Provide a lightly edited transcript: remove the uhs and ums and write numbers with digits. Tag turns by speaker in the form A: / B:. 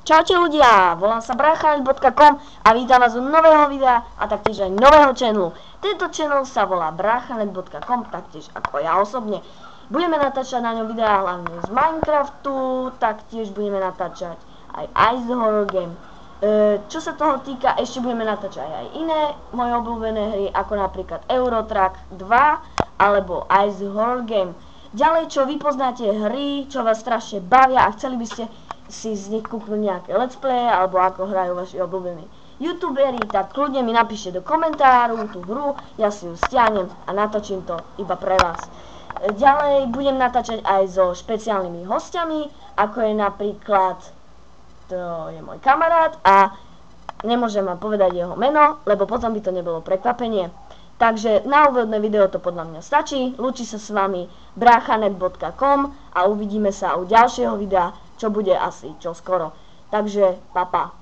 A: Čaute ľudia, volám sa brachanet.com a vítam vás u nového videa a taktiež aj nového channelu. Tento channel sa volá brachanet.com, taktiež ako ja osobne. Budeme natáčať na ňom videá hlavne z Minecraftu, taktiež budeme natáčať aj Ice Horror Game. Čo sa toho týka, ešte budeme natáčať aj iné moje obľúbené hry, ako napríklad Eurotrack 2 alebo Ice Horror Game. Ďalej, čo vy poznáte hry, čo vás strašne bavia a chceli by ste si z nich kúknuť nejaké let's play alebo ako hrajú vaši obľúbení youtuberi, tak kľudne mi napíšte do komentáru tú hru, ja si ju stiahnem a natočím to iba pre vás. Ďalej budem natáčať aj so špeciálnymi hostiami, ako je napríklad, to je môj kamarát a nemôžem vám povedať jeho meno, lebo potom by to nebolo prekvapenie. Takže na úvodné video to podľa mňa stačí. Lúči sa s vami brachanet.com a uvidíme sa u ďalšieho videa, čo bude asi čoskoro. Takže, papa.